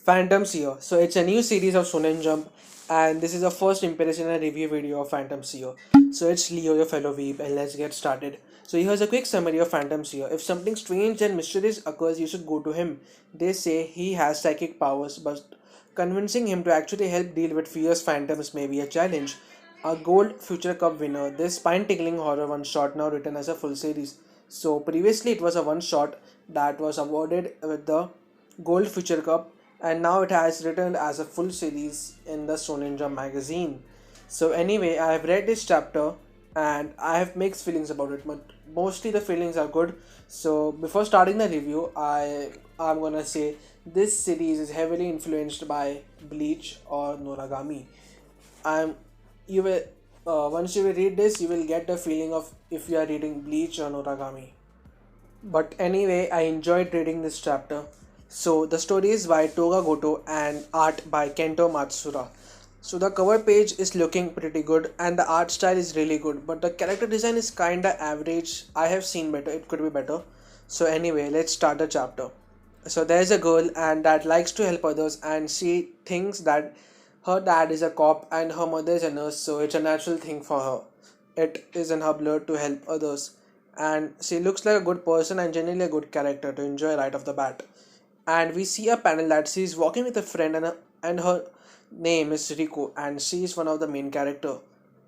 Phantom Seer. So it's a new series of Shounen Jump, and this is the first impression and review video of Phantom Seer. So it's Leo, your fellow weeb, and let's get started. So here's a quick summary of Phantom Seer. If something strange and mysterious occurs, you should go to him. They say he has psychic powers, but convincing him to actually help deal with fierce phantoms may be a challenge. A Gold Future Cup winner, this spine-tingling horror one-shot now written as a full series. So previously it was a one-shot that was awarded with the Gold Future Cup, and now it has returned as a full series in the Shounen Jump magazine. So anyway, I have read this chapter and I have mixed feelings about it, but mostly the feelings are good. So before starting the review, I'm gonna say this series is heavily influenced by Bleach or Noragami. I'm you will Once you will read this, you will get the feeling of if you are reading Bleach or Noragami. But anyway, I enjoyed reading this chapter. So the story is by Toga Goto and art by Kento Matsura. So the cover page is looking pretty good and the art style is really good, but the character design is kinda average. I have seen better, it could be better. So anyway, let's start the chapter. So there's a girl and that likes to help others, and she thinks that her dad is a cop and her mother is a nurse, so it's a natural thing for her. It is in her blood to help others, and she looks like a good person and generally a good character to enjoy right off the bat. And we see a panel that she is walking with a friend, and her name is Rico, and she is one of the main character.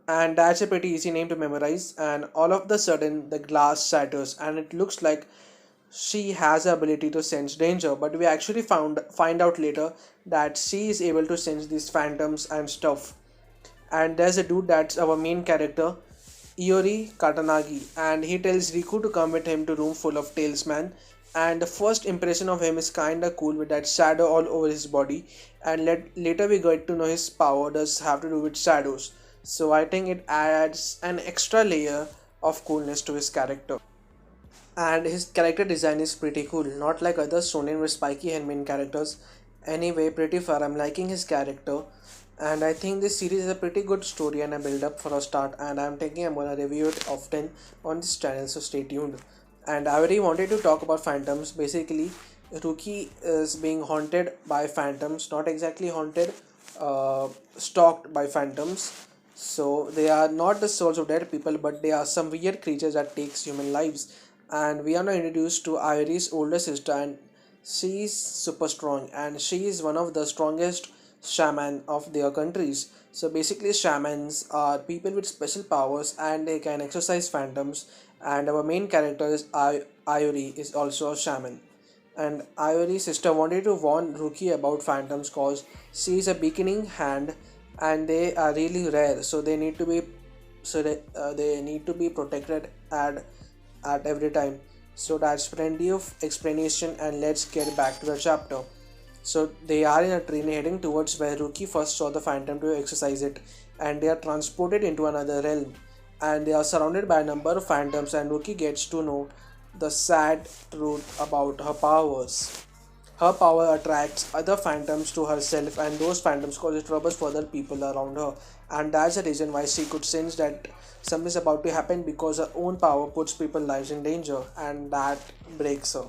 And that's a pretty easy name to memorize. And all of the sudden, the glass shatters, and it looks like she has the ability to sense danger. But we actually find out later that she is able to sense these phantoms and stuff. And there's a dude that's our main character, Iori Katanagi, and he tells Riku to come with him to room full of Tailsman. And the first impression of him is kinda cool with that shadow all over his body. And later we get to know his power does have to do with shadows. So I think it adds an extra layer of coolness to his character. And his character design is pretty cool, not like other shonen with spiky and main characters. Anyway, pretty far I'm liking his character, and I think this series is a pretty good story and a build up for a start, and I'm gonna review it often on this channel, so stay tuned. And I already wanted to talk about phantoms. Basically, Ruki is being haunted by phantoms, not exactly haunted, stalked by phantoms. So they are not the souls of dead people, but they are some weird creatures that takes human lives. And we are now introduced to Iris' older sister, and she is super strong, and she is one of the strongest shaman of their countries. So basically, shamans are people with special powers, and they can exorcise phantoms. And our main character is Iori is also a shaman. And Iori's sister wanted to warn Ruki about phantoms cause she is a beginning hand, and they are really rare. So they need to be protected at every time. So that's plenty of explanation, and let's get back to the chapter. So they are in a train heading towards where Ruki first saw the phantom to exercise it, and they are transported into another realm. And they are surrounded by a number of phantoms, and Ruki gets to know the sad truth about her powers. Her power attracts other phantoms to herself, and those phantoms cause troubles for other people around her. And that's the reason why she could sense that something's about to happen, because her own power puts people's lives in danger, and that breaks her.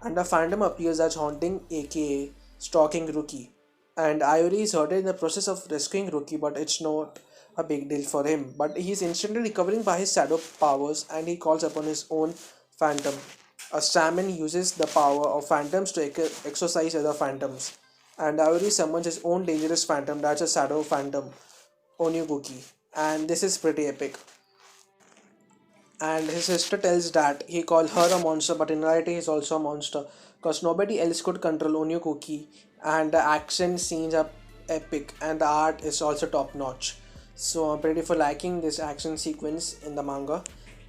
And the phantom appears as haunting, aka stalking Ruki. And Iori is hurt in the process of rescuing Ruki, but it's not a big deal for him. But he's instantly recovering by his shadow powers, and he calls upon his own phantom. A shaman uses the power of phantoms to exorcise other phantoms, and Iori summons his own dangerous phantom, that's a shadow phantom, Onyuguki, and this is pretty epic. And his sister tells that he called her a monster, but in reality he's also a monster, because nobody else could control Onyuguki, and the action scenes are epic, and the art is also top notch. So I'm pretty for liking this action sequence in the manga.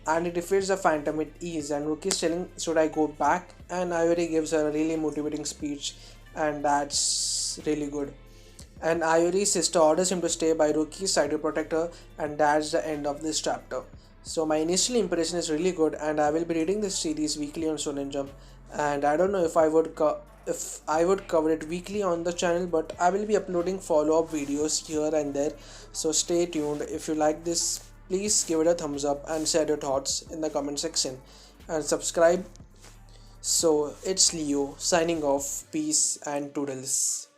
And he defeats the phantom with ease, and Ruki is telling should I go back, and Iori gives her a really motivating speech, and that's really good. And Iori's sister orders him to stay by Ruki's side to protect her, and that's the end of this chapter. So my initial impression is really good, and I will be reading this series weekly on Shounen Jump. And I don't know if I would cover it weekly on the channel, but I will be uploading follow-up videos here and there. So stay tuned. If you like this, please give it a thumbs up and share your thoughts in the comment section, and subscribe. So it's Leo signing off. Peace and toodles.